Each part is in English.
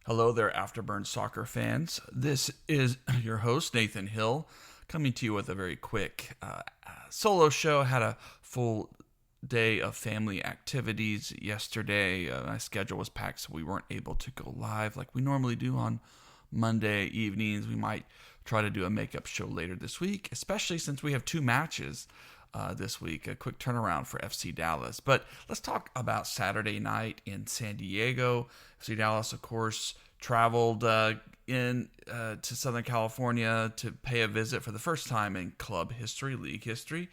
Hello there, Afterburn Soccer fans. This is your host, Nathan Hill, coming to you with a very quick solo show. Had a full day of family activities yesterday. My schedule was packed, so we weren't able to go live like we normally do on Monday evenings. We might try to do a makeup show later this week, especially since we have two matches this week. A quick turnaround for FC Dallas. But let's talk about Saturday night in San Diego. FC Dallas, of course, traveled in to Southern California to pay a visit for the first time in club history, league history.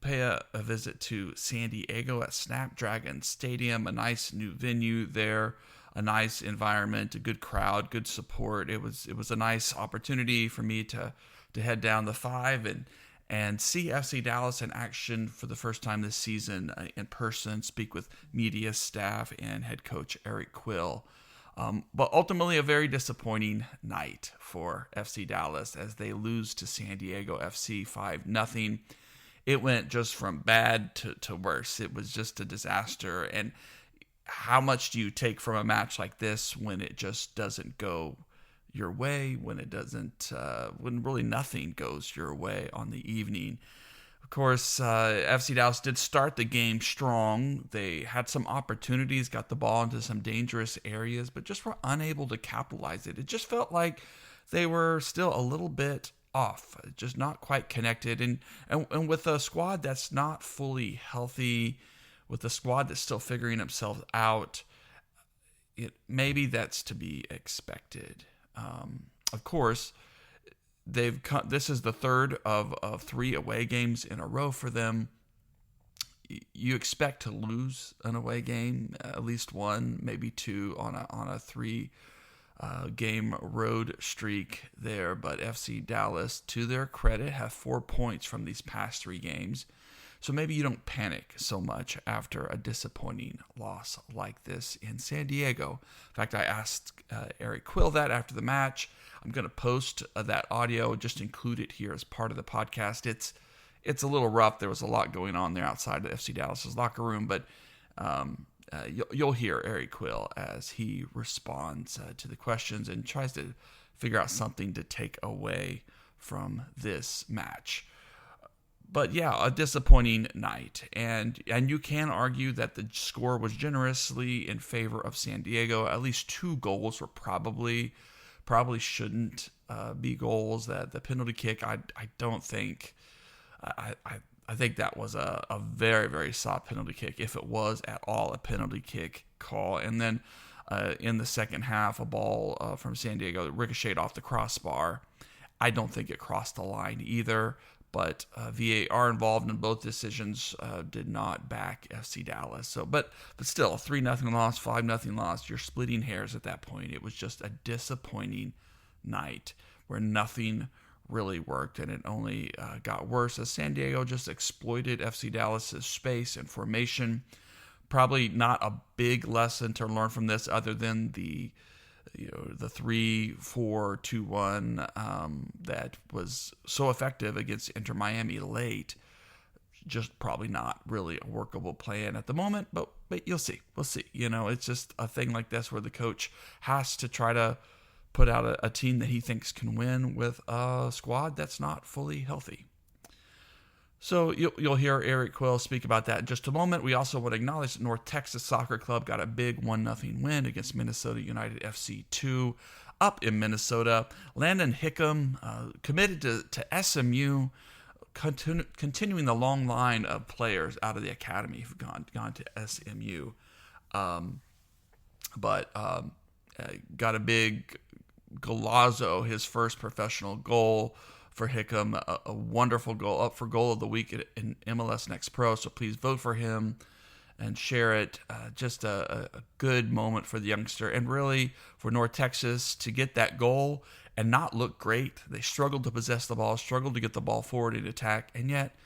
Pay a visit to San Diego at Snapdragon Stadium, a nice new venue there, a nice environment, a good crowd, good support. It was a nice opportunity for me to head down the 5 and see FC Dallas in action for the first time this season in person, speak with media staff and head coach Eric Quill. But ultimately a very disappointing night for FC Dallas as they lose to San Diego FC 5-0. It went just from bad to worse. It was just a disaster. And how much do you take from a match like this when it just doesn't go your way, when it doesn't, when really nothing goes your way on the evening? Of course, FC Dallas did start the game strong. They had some opportunities, got the ball into some dangerous areas, but just were unable to capitalize it. It just felt like they were still a little bit off, just not quite connected. And with a squad that's not fully healthy, with a squad that's still figuring themselves out, maybe that's to be expected. Of course, this is the third of 3 away games in a row for them. You expect to lose an away game, at least one, maybe two on a 3 game road streak there. But FC Dallas, to their credit, have 4 points from these past 3 games. So maybe you don't panic so much after a disappointing loss like this in San Diego. In fact, I asked Eric Quill that after the match. I'm going to post that audio, just include it here as part of the podcast. It's a little rough. There was a lot going on there outside of FC Dallas's locker room, but you'll hear Eric Quill as he responds to the questions and tries to figure out something to take away from this match. But yeah, a disappointing night, and you can argue that the score was generously in favor of San Diego. At least 2 goals were probably shouldn't be goals. That the penalty kick, I don't think, I think that was a very, very soft penalty kick, if it was at all a penalty kick call. And then in the second half, a ball from San Diego that ricocheted off the crossbar. I don't think it crossed the line either. But VAR involved in both decisions did not back FC Dallas. So, but still, a 3-0 loss, 5-0 loss. You're splitting hairs at that point. It was just a disappointing night where nothing really worked, and it only got worse as San Diego just exploited FC Dallas's space and formation. Probably not a big lesson to learn from this, other than the 3-4-2-1 that was so effective against Inter Miami late. Just probably not really a workable plan at the moment, but you'll see. We'll see. It's just a thing like this where the coach has to try to put out a team that he thinks can win with a squad that's not fully healthy. So you'll hear Eric Quill speak about that in just a moment. We also want to acknowledge that North Texas Soccer Club got a big 1-0 win against Minnesota United FC 2 up in Minnesota. Landon Hickam committed to SMU, continuing the long line of players out of the academy who've gone to SMU. But got a big golazo, his first professional goal for Hickam, a wonderful goal, up for goal of the week in MLS Next Pro. So please vote for him and share it. Just a good moment for the youngster, and really for North Texas to get that goal and not look great. They struggled to possess the ball, struggled to get the ball forward in attack, and yet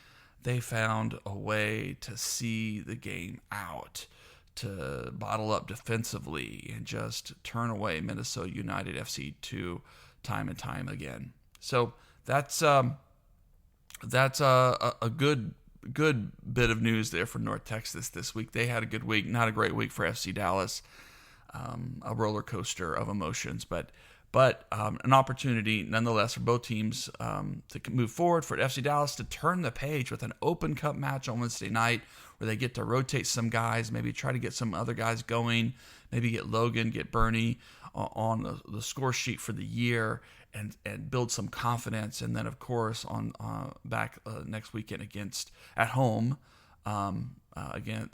they found a way to see the game out, to bottle up defensively and just turn away Minnesota United FC 2 time and time again. So that's a good bit of news there for North Texas this week. They had a good week, not a great week for FC Dallas. a roller coaster of emotions, but an opportunity nonetheless for both teams to move forward, for FC Dallas to turn the page with an Open Cup match on Wednesday night where they get to rotate some guys, maybe try to get some other guys going, maybe get Logan, get Bernie on the score sheet for the year and build some confidence. And then, of course, on back next weekend at home again.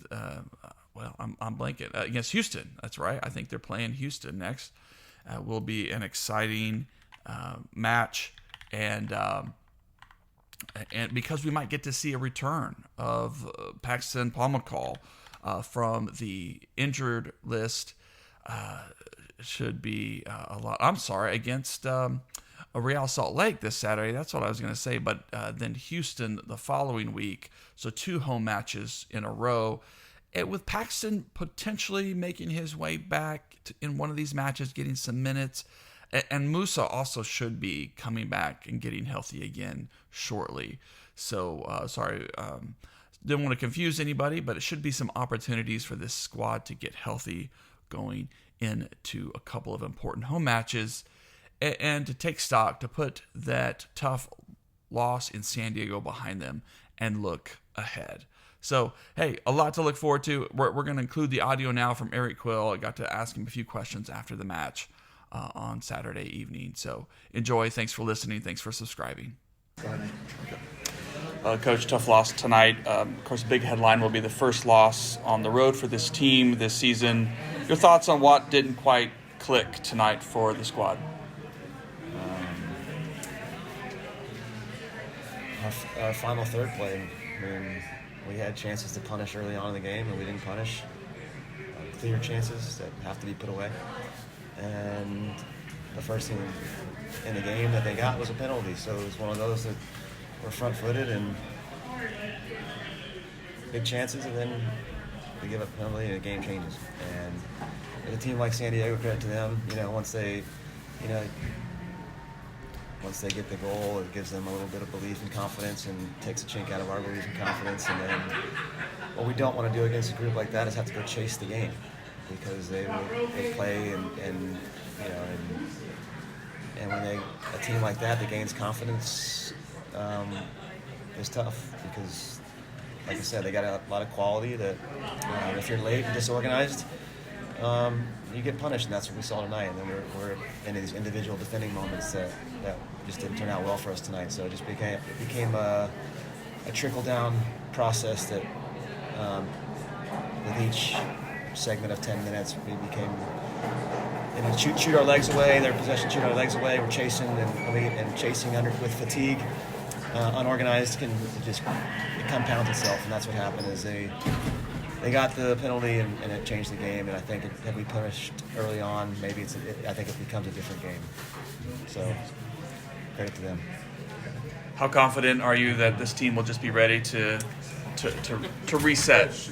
I'm blanking against Houston. That's right. I think they're playing Houston next. Will be an exciting match, and because we might get to see a return of Paxton Pomykal from the injured list, should be a lot. I'm sorry, against Real Salt Lake this Saturday. That's what I was going to say. But then Houston the following week. So 2 home matches in a row. With Paxton potentially making his way back in one of these matches, getting some minutes. And Musa also should be coming back and getting healthy again shortly. So, sorry, didn't want to confuse anybody, but it should be some opportunities for this squad to get healthy going into a couple of important home matches and to take stock, to put that tough loss in San Diego behind them and look ahead. So, hey, a lot to look forward to. We're going to include the audio now from Eric Quill. I got to ask him a few questions after the match on Saturday evening. So enjoy. Thanks for listening. Thanks for subscribing. Coach, tough loss tonight. Of course, big headline will be the first loss on the road for this team this season. Your thoughts on what didn't quite click tonight for the squad? Our final third play. I mean, we had chances to punish early on in the game, and we didn't punish. Clear chances that have to be put away. And the first thing in the game that they got was a penalty. So it was one of those that were front-footed and big chances, and then they give up a penalty and the game changes. And with a team like San Diego, credit to them, once they get the goal, it gives them a little bit of belief and confidence and takes a chink out of our belief and confidence. And then what we don't want to do against a group like that is have to go chase the game, because they play and when a team like that gains confidence is tough, because, like I said, they got a lot of quality that if you're late and disorganized, you get punished, and that's what we saw tonight. And then we're in these individual defending moments that just didn't turn out well for us tonight. So it just became a trickle-down process that with each segment of 10 minutes, we became shoot our legs away. Their possession shoot our legs away. We're chasing and chasing with fatigue. Unorganized it compounds itself, and that's what happened. Is they got the penalty and it changed the game. And I think had we punished early on, maybe I think it becomes a different game. So credit to them. How confident are you that this team will just be ready to reset,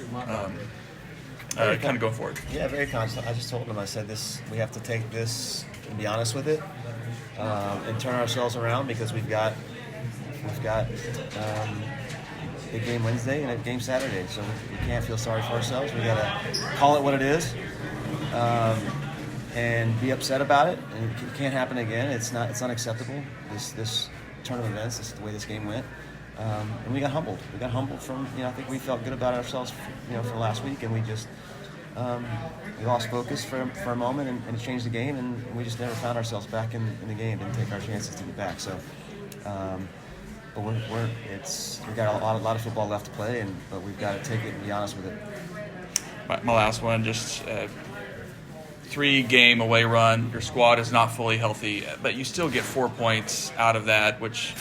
kind of go forward? Yeah, very confident. I just told them, I said, we have to take this and be honest with it, and turn ourselves around, because we've got big game Wednesday and a game Saturday, so we can't feel sorry for ourselves. We got to call it what it is, and be upset about it. And it can't happen again. It's unacceptable. This turn of events, this is the way this game went, and we got humbled. We got humbled from I think we felt good about ourselves for last week, and we just we lost focus for a moment, and it changed the game, and we just never found ourselves back in the game. Didn't take our chances to get back. So. But we got a lot of football left to play, but we've got to take it and be honest with it. My last one, just 3-game away run. Your squad is not fully healthy, but you still get 4 points out of that, which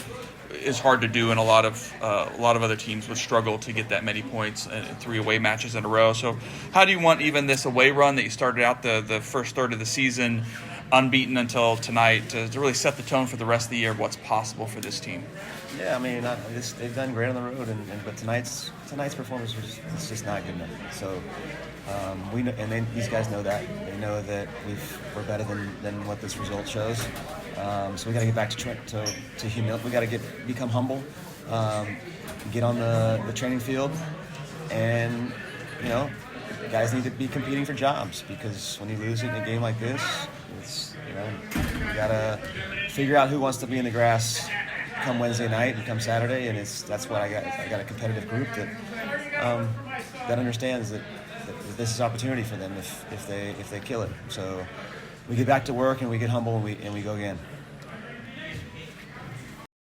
is hard to do, and a lot of other teams would struggle to get that many points in 3 away matches in a row. So how do you want even this away run that you started out the first third of the season unbeaten until tonight to really set the tone for the rest of the year of what's possible for this team? Yeah, I mean, they've done great on the road, but tonight's performance was just not good enough. So we know, and these guys know that. They know that we're better than what this result shows. So we got to get back to humility. We got to become humble, get on the training field, and guys need to be competing for jobs, because when you lose in a game like this, it's, you gotta figure out who wants to be in the grass come Wednesday night and come Saturday, and that's what I got. I got a competitive group that understands that this is opportunity for them if they kill it. So we get back to work and we get humble and we go again.